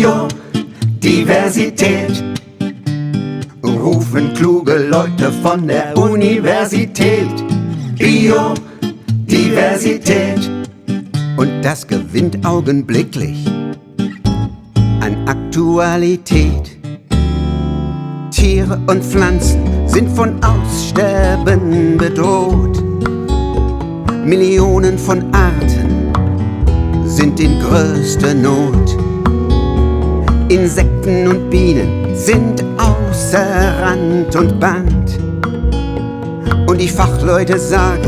Biodiversität, rufen kluge Leute von der Universität. Biodiversität, und das gewinnt augenblicklich an Aktualität. Tiere und Pflanzen sind von Aussterben bedroht. Millionen von Arten sind in größter Not. Insekten und Bienen sind außer Rand und Band. Und die Fachleute sagen,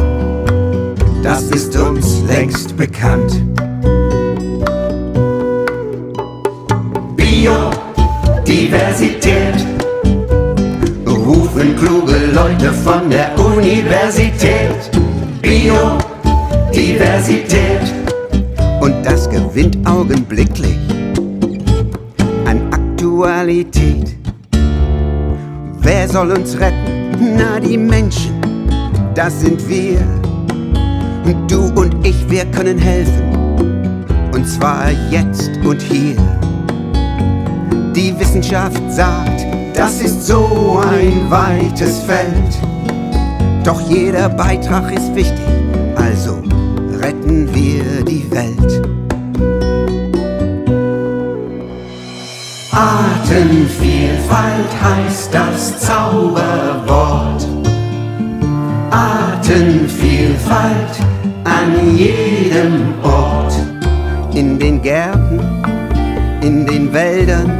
das ist uns längst bekannt. Biodiversität, rufen kluge Leute von der Universität. Biodiversität, und das gewinnt augenblicklich an Aktualität. Wer soll uns retten? Na, die Menschen, das sind wir. Und du und ich, wir können helfen, und zwar jetzt und hier. Die Wissenschaft sagt, das ist so ein weites Feld. Doch jeder Beitrag ist wichtig, also retten wir die Welt. Artenvielfalt heißt das Zauberwort. Artenvielfalt an jedem Ort. In den Gärten, in den Wäldern,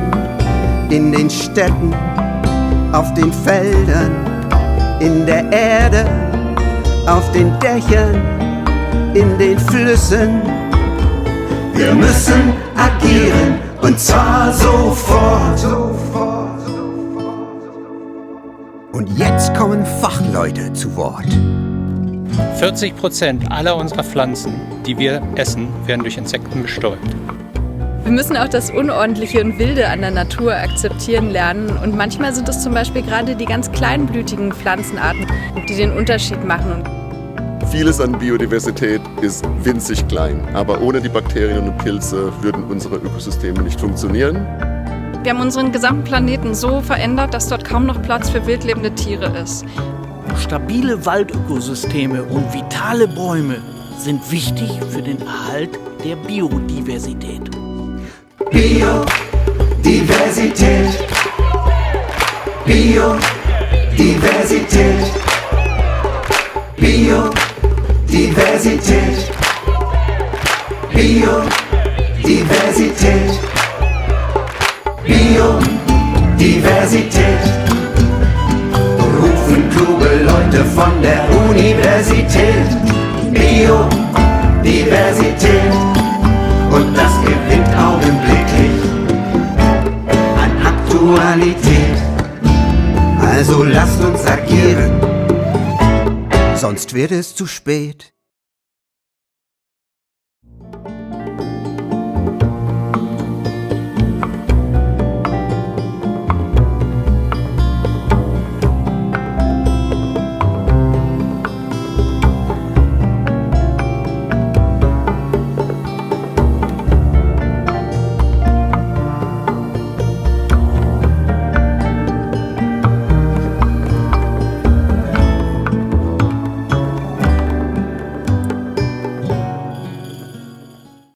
in den Städten, auf den Feldern, in der Erde, auf den Dächern, in den Flüssen. Wir müssen agieren, und zwar sofort. Und jetzt kommen Fachleute zu Wort. 40% aller unserer Pflanzen, die wir essen, werden durch Insekten bestäubt. Wir müssen auch das Unordentliche und Wilde an der Natur akzeptieren lernen. Und manchmal sind es zum Beispiel gerade die ganz kleinblütigen Pflanzenarten, die den Unterschied machen. Vieles an Biodiversität ist winzig klein, aber ohne die Bakterien und Pilze würden unsere Ökosysteme nicht funktionieren. Wir haben unseren gesamten Planeten so verändert, dass dort kaum noch Platz für wildlebende Tiere ist. Stabile Waldökosysteme und vitale Bäume sind wichtig für den Erhalt der Biodiversität. Biodiversität, Biodiversität, Biodiversität, Biodiversität, Biodiversität, rufen kluge Leute von der Universität. Biodiversität, und das gewinnt augenblicklich an Aktualität. Also lasst uns agieren, sonst wird es zu spät.